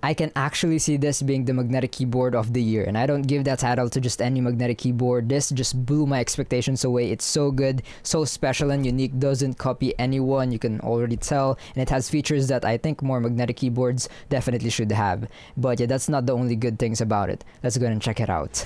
I can actually see this being the magnetic keyboard of the year, and I don't give that title to just any magnetic keyboard. This just blew my expectations away. It's so good, so special and unique, doesn't copy anyone, you can already tell, and it has features that I think more magnetic keyboards definitely should have. But yeah, that's not the only good things about it. Let's go ahead and check it out.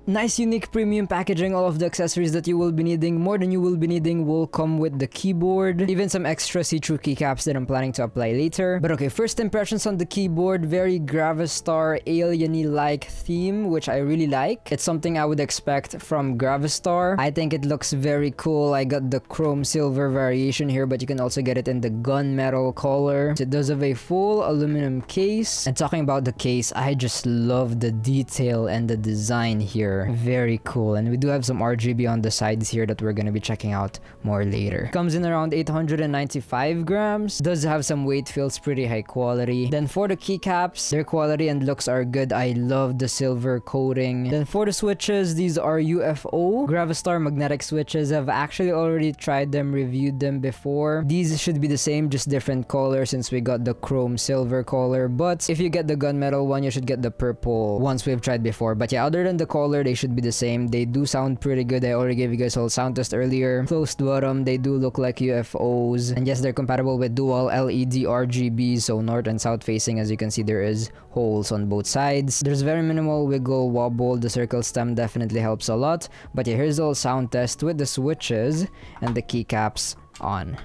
Nice, unique, premium packaging. All of the accessories that you will be needing, more than you will be needing, will come with the keyboard. Even some extra see-through keycaps that I'm planning to apply later. But okay, first impressions on the keyboard. Very GravaStar alien-y-like theme, which I really like. It's something I would expect from GravaStar. I think it looks very cool. I got the chrome silver variation here, but you can also get it in the gunmetal color. It does have a full aluminum case. And talking about the case, I just love the detail and the design here. Very cool. And we do have some RGB on the sides here that we're going to be checking out more later. Comes in around 895 grams. Does have some weight, feels pretty high quality. Then for the keycaps, their quality and looks are good. I love the silver coating. Then for the switches, these are UFO GravaStar magnetic switches. I've actually already tried them, reviewed them before. These should be the same, just different color since we got the chrome silver color. But if you get the gunmetal one, you should get the purple ones we've tried before. But yeah, other than the color, they should be the same. They do sound pretty good. I already gave you guys a whole sound test earlier. Close to bottom, they do look like UFOs. And yes, they're compatible with dual LED RGB, so north and south facing. As you can see, there is holes on both sides. There's very minimal wiggle wobble. The circle stem definitely helps a lot. But yeah, here's a whole sound test with the switches and the keycaps on.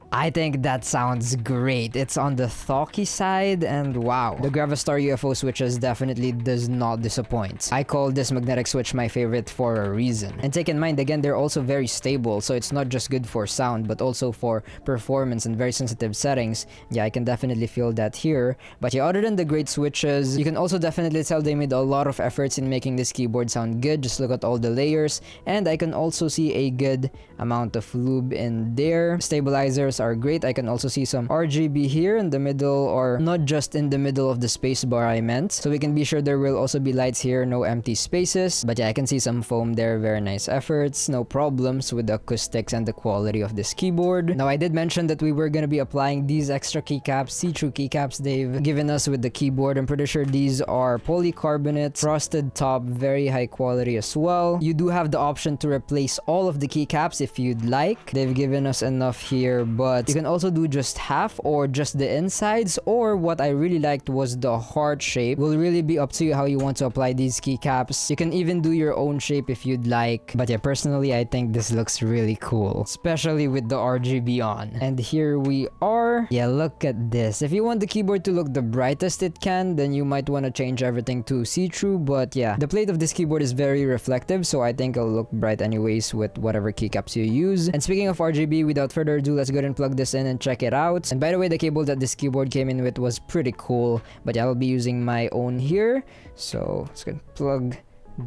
I think that sounds great. It's on the talky side, and wow. The GravaStar UFO switches definitely does not disappoint. I call this magnetic switch my favorite for a reason. And take in mind, again, they're also very stable, so it's not just good for sound, but also for performance and very sensitive settings. Yeah, I can definitely feel that here. But yeah, other than the great switches, you can also definitely tell they made a lot of efforts in making this keyboard sound good. Just look at all the layers, and I can also see a good amount of lube in there. Stabilizers are great. I can also see some RGB here in the middle, or not just in the middle of the space bar I meant. So we can be sure there will also be lights here, no empty spaces. But yeah, I can see some foam there. Very nice efforts. No problems with the acoustics and the quality of this keyboard. Now, I did mention that we were going to be applying these extra keycaps, see-through keycaps they've given us with the keyboard. I'm pretty sure these are polycarbonate, frosted top, very high quality as well. You do have the option to replace all of the keycaps if you'd like. They've given us enough here, but you can also do just half or just the insides, or what I really liked was the heart shape. Will really be up to you how you want to apply these keycaps. You can even do your own shape if you'd like. But yeah, personally, I think this looks really cool, especially with the RGB on. And here we are. Yeah, look at this. If you want the keyboard to look the brightest it can, then you might want to change everything to see-through. But yeah, the plate of this keyboard is very reflective, so I think it'll look bright anyways with whatever keycaps you use. And speaking of RGB, without further ado, let's go ahead and plug this in and check it out. And by the way, the cable that this keyboard came in with was pretty cool, but yeah, I'll be using my own here. So let's go and plug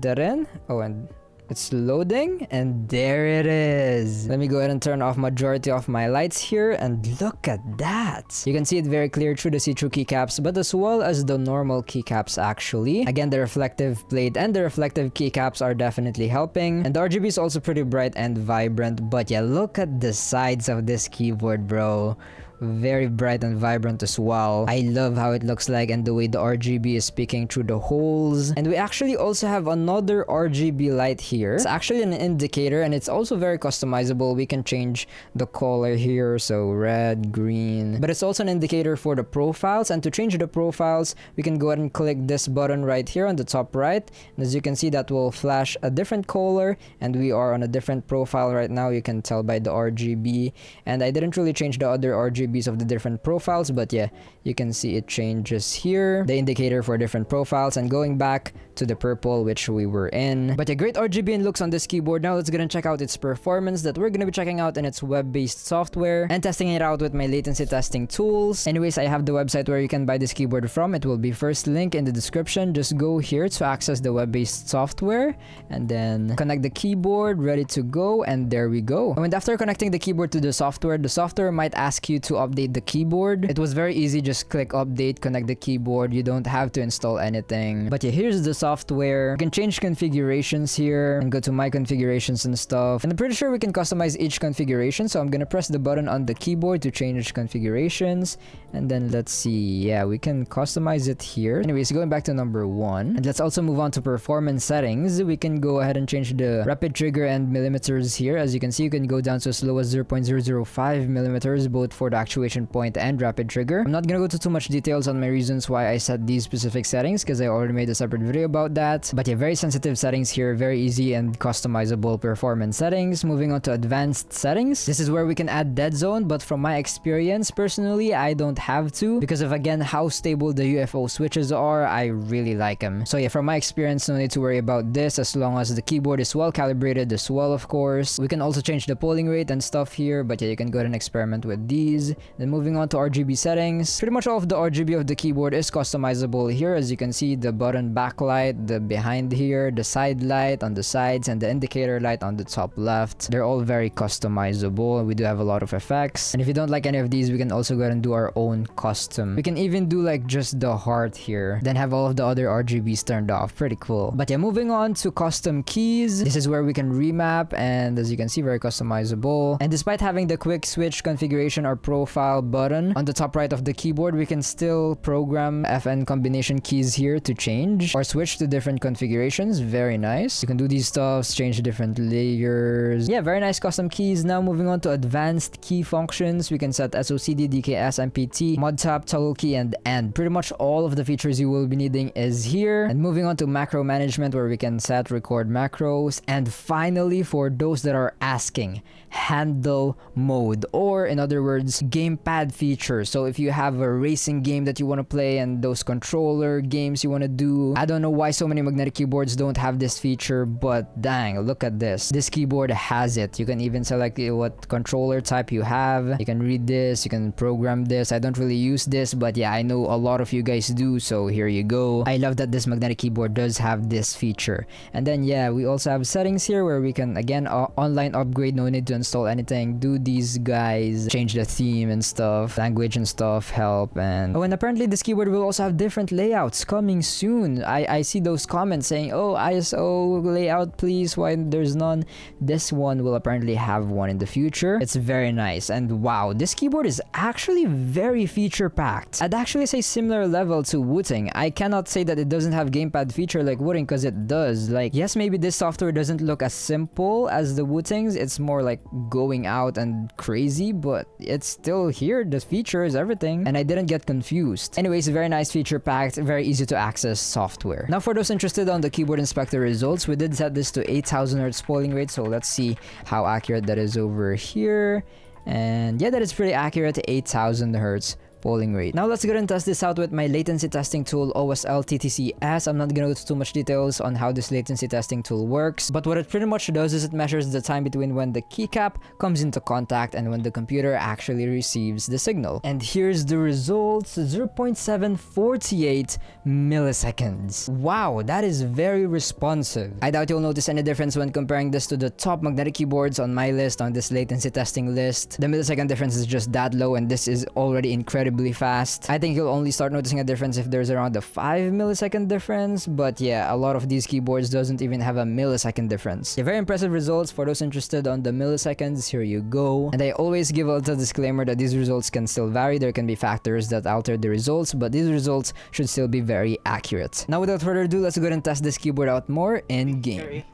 that in. Oh, and it's loading, and there it is. Let me go ahead and turn off majority of my lights here, and look at that. You can see it very clear through the see-through keycaps, but as well as the normal keycaps actually. Again, the reflective plate and the reflective keycaps are definitely helping, and the RGB is also pretty bright and vibrant. But yeah, look at the sides of this keyboard, bro. very bright and vibrant as well. I love how it looks like and the way the RGB is peeking through the holes. And we actually also have another RGB light here. It's actually an indicator and it's also very customizable. We can change the color here, so red, green, but it's also an indicator for the profiles. And to change the profiles, we can go ahead and click this button right here on the top right, and as you can see, that will flash a different color, and we are on a different profile right now. You can tell by the RGB, and I didn't really change the other RGBs of the different profiles, but yeah, you can see it changes here, the indicator for different profiles, and going back to the purple which we were in. But a great RGB and looks on this keyboard. Now let's go and check out its performance that we're going to be checking out in its web-based software and testing it out with my latency testing tools. Anyways, I have the website where you can buy this keyboard from. It will be first link in the description. Just go here to access the web-based software and then connect the keyboard, ready to go, and there we go. And after connecting the keyboard to the software might ask you to update the keyboard. It was very easy, just click update, connect the keyboard. You don't have to install anything. But yeah, here's the software. You can change configurations here and go to my configurations and stuff. And I'm pretty sure we can customize each configuration, so I'm gonna press the button on the keyboard to change configurations. And then let's see, yeah, we can customize it here. Anyways, going back to number 1, and let's also move on to performance settings. We can go ahead and change the rapid trigger and millimeters here. As you can see, you can go down to as low as 0.005 millimeters, both for the actuation point and rapid trigger. I'm not gonna go to too much details on my reasons why I set these specific settings, because I already made a separate video about that. But yeah, very sensitive settings here, very easy and customizable performance settings. Moving on to advanced settings. This is where we can add dead zone, but from my experience, personally, I don't have to, because of again how stable the UFO switches are. I really like them. So yeah, from my experience, no need to worry about this as long as the keyboard is well calibrated as well, of course. We can also change the polling rate and stuff here, but yeah, you can go ahead and experiment with these. Then moving on to RGB settings. Pretty much all of the RGB of the keyboard is customizable here. As you can see, the button backlight, the behind here, the side light on the sides, and the indicator light on the top left. They're all very customizable. We do have a lot of effects. And if you don't like any of these, we can also go ahead and do our own custom. We can even do like just the heart here, then have all of the other RGBs turned off. Pretty cool. But yeah, moving on to custom keys. This is where we can remap, and as you can see, very customizable. And despite having the quick switch configuration or profile button on the top right of the keyboard, we can still program FN combination keys here to change or switch to different configurations. Very nice. You can do these stuffs, change different layers. Yeah, very nice custom keys. Now moving on to advanced key functions. We can set SOCD, DKS, MPT, mod tap, toggle key, and end. Pretty much all of the features you will be needing is here. And moving on to macro management, where we can set record macros. And finally, for those that are asking, handle mode, or in other words, gamepad feature. So if you have a racing game that you want to play and those controller games you want to do, I don't know why so many magnetic keyboards don't have this feature, but dang, look at this. This keyboard has it. You can even select what controller type you have. You can read this, you can program this. I don't really use this, but yeah, I know a lot of you guys do, so here you go. I love that this magnetic keyboard does have this feature. And then yeah, we also have settings here where we can again online upgrade, no need to install anything. Do these guys, change the theme and stuff, language and stuff, help, and oh, and apparently this keyboard will also have different layouts coming soon. I see those comments saying, oh, ISO layout please, why there's none. This one will apparently have one in the future. It's very nice, and wow, this keyboard is actually very feature packed. I'd actually say similar level to Wooting. I cannot say that it doesn't have gamepad feature like Wooting, because it does. Like, yes, maybe this software doesn't look as simple as the Wootings. It's more like going out and crazy, but it's still here. The features, everything, and I didn't get confused. Anyways, very nice feature packed, very easy to access software. Now for those interested on the keyboard inspector results, we did set this to 8000 Hz polling rate, so let's see how accurate that is over here. And yeah, that is pretty accurate, 8000 Hz polling rate. Now let's go and test this out with my latency testing tool OSL TTCS. I'm not gonna go into too much details on how this latency testing tool works, but what it pretty much does is it measures the time between when the keycap comes into contact and when the computer actually receives the signal. And here's the results: 0.748 milliseconds. Wow, that is very responsive. I doubt you'll notice any difference when comparing this to the top magnetic keyboards on my list, on this latency testing list. The millisecond difference is just that low, and this is already incredibly incredibly fast. I think you'll only start noticing a difference if there's around a 5 millisecond difference, but yeah, a lot of these keyboards doesn't even have a millisecond difference. Yeah, very impressive results. For those interested on the milliseconds, here you go. And I always give a little disclaimer that these results can still vary. There can be factors that alter the results, but these results should still be very accurate. Now without further ado, let's go ahead and test this keyboard out more in game.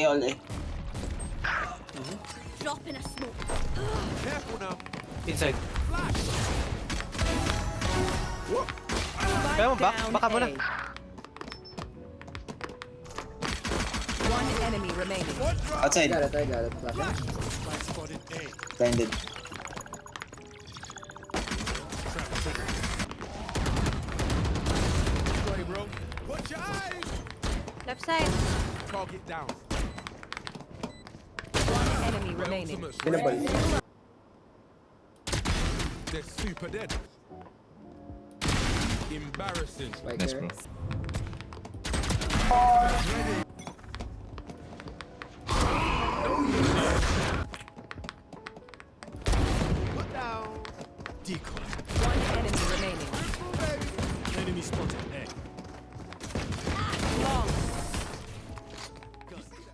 All A. Drop in a smoke. Careful now. Inside. Kaya mo back? Baka mo na. One enemy remaining. Outside. I got it. Blinded. Left side. Target down. One enemy remaining. Pinabal. They're super dead. Embarrassing. Nice, bro. Put down. Decoy. One enemy remaining. Enemy spotted. A. Long.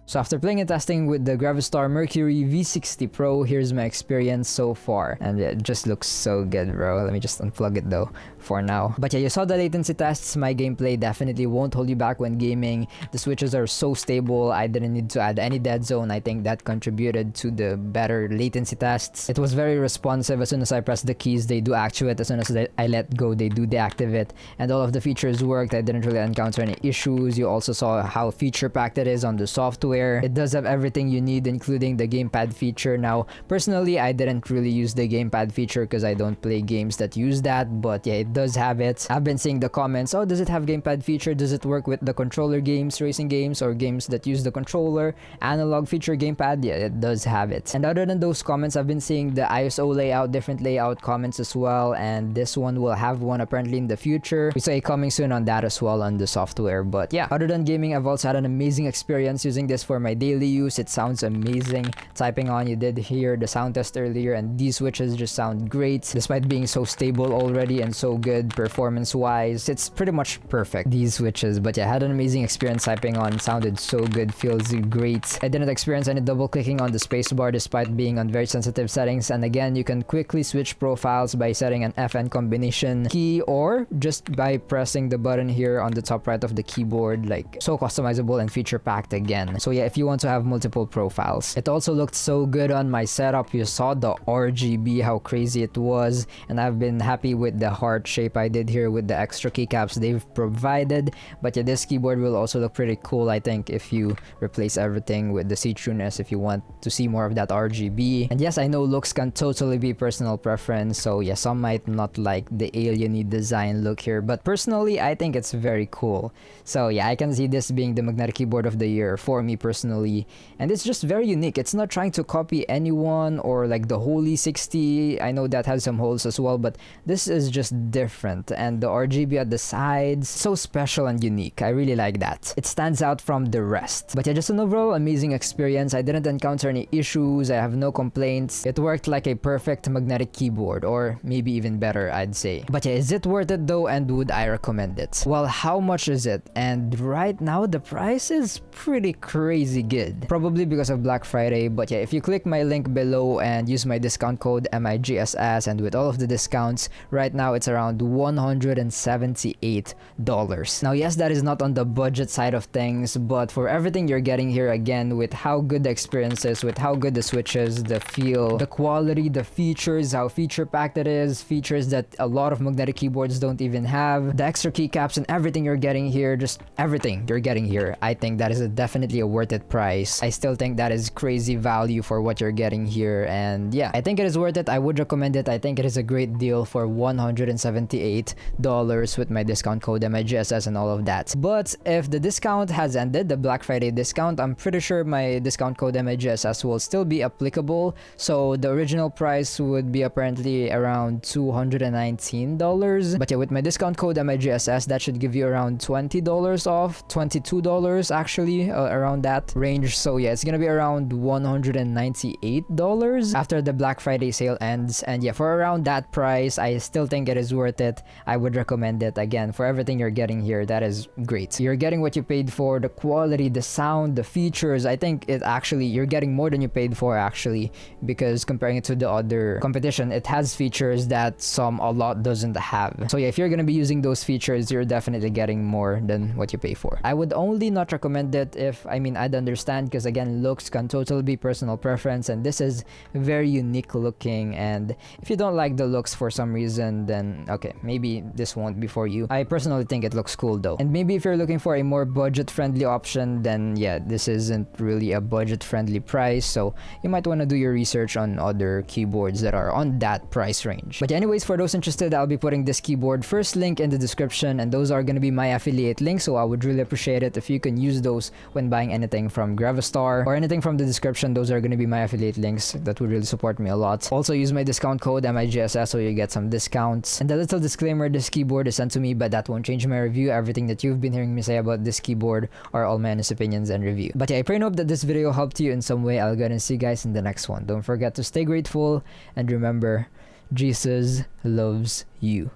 So after playing and testing with the GravaStar Mercury V60 Pro, here's my experience so far. And it just looks so good, bro. Let me just unplug it though for now. But yeah, you saw the latency tests. My gameplay definitely won't hold you back when gaming. The switches are so stable. I didn't need to add any dead zone. I think that contributed to the better latency tests. It was very responsive. As soon as I press the keys, they do actuate. As soon as I let go, they do deactivate. And all of the features worked. I didn't really encounter any issues. You also saw how feature-packed it is on the software. It does have everything you need, including the gamepad feature. Now, personally, I didn't really use the gamepad feature because I don't play games that use that, but yeah, it does have it. I've been seeing the comments, oh, does it have gamepad feature? Does it work with the controller games, racing games, or games that use the controller? Analog feature gamepad? Yeah, it does have it. And other than those comments, I've been seeing the ISO layout, different layout comments as well, and this one will have one apparently in the future. We say coming soon on that as well on the software. But yeah, other than gaming, I've also had an amazing experience using this for my daily use. It sounds amazing. Typing on, you did hear the sound test earlier, and these switches just sound great despite being so stable already and so good performance wise. It's pretty much perfect, these switches. But yeah, I had an amazing experience typing on. Sounded so good, feels great. I didn't experience any double clicking on the spacebar despite being on very sensitive settings. And again, you can quickly switch profiles by setting an FN combination key or just by pressing the button here on the top right of the keyboard. Like, so customizable and feature packed again. So yeah, if you want to have multiple profiles. It also looked so good on my setup. You saw the RGB, how crazy it was, and I've been happy with the heart shape I did here with the extra keycaps they've provided. But yeah, this keyboard will also look pretty cool, I think, if you replace everything with the see-throughness, if you want to see more of that RGB. And yes, I know looks can totally be personal preference, so yeah, some might not like the alien-y design look here, but personally, I think it's very cool. So yeah, I can see this being the magnetic keyboard of the year for me personally, and it's just very unique. It's not trying to copy anyone or like the Holy 60. I know that has some holes as well, but this is just different, and the RGB at the sides, so special and unique. I really like that. It stands out from the rest. But yeah, just an overall amazing experience. I didn't encounter any issues. I have no complaints. It worked like a perfect magnetic keyboard, or maybe even better, I'd say. But yeah, is it worth it though, and would I recommend it? Well, how much is it? And right now the price is pretty crazy good, probably because of Black Friday. But yeah, if you click my link below and use my discount code MIGSS, and with all of the discounts right now, it's around $178. Now yes, that is not on the budget side of things, but for everything you're getting here, again, with how good the experience is, with how good the switches, the feel, the quality, the features, how feature packed it is, features that a lot of magnetic keyboards don't even have, the extra keycaps and everything you're getting here, just everything you're getting here, I think that is definitely a worth it price. I still think that is crazy value for what you're getting here, and yeah, I think it is worth it. I would recommend it. I think it is a great deal for $178. $78 with my discount code MIGSS and all of that. But if the discount has ended, the Black Friday discount, I'm pretty sure my discount code MIGSS will still be applicable. So the original price would be apparently around $219. But yeah, with my discount code MIGSS, that should give you around $20 off, $22 actually, around that range. So yeah, it's gonna be around $198 after the Black Friday sale ends. And yeah, for around that price, I still think it is worth it. I would recommend it. Again, for everything you're getting here, that is great. You're getting what you paid for, the quality, the sound, the features. I think it actually, you're getting more than you paid for actually, because comparing it to the other competition, it has features that a lot doesn't have. So yeah, if you're gonna be using those features, you're definitely getting more than what you pay for. I would only not recommend it if, I mean, I'd understand, because again, looks can totally be personal preference, and this is very unique looking, and if you don't like the looks for some reason, then okay, maybe this won't be for you. I personally think it looks cool though. And maybe if you're looking for a more budget-friendly option, then yeah, this isn't really a budget-friendly price, so you might want to do your research on other keyboards that are on that price range. But anyways, for those interested, I'll be putting this keyboard first link in the description, and those are going to be my affiliate links, so I would really appreciate it if you can use those when buying anything from GravaStar or anything from the description. Those are going to be my affiliate links. That would really support me a lot. Also, use my discount code MIGSS so you get some discounts. And a little disclaimer, this keyboard is sent to me, but that won't change my review. Everything that you've been hearing me say about this keyboard are all my honest opinions and review. But yeah, I pray and hope that this video helped you in some way. I'll go ahead and see you guys in the next one. Don't forget to stay grateful, and remember, Jesus loves you.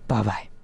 Bye bye.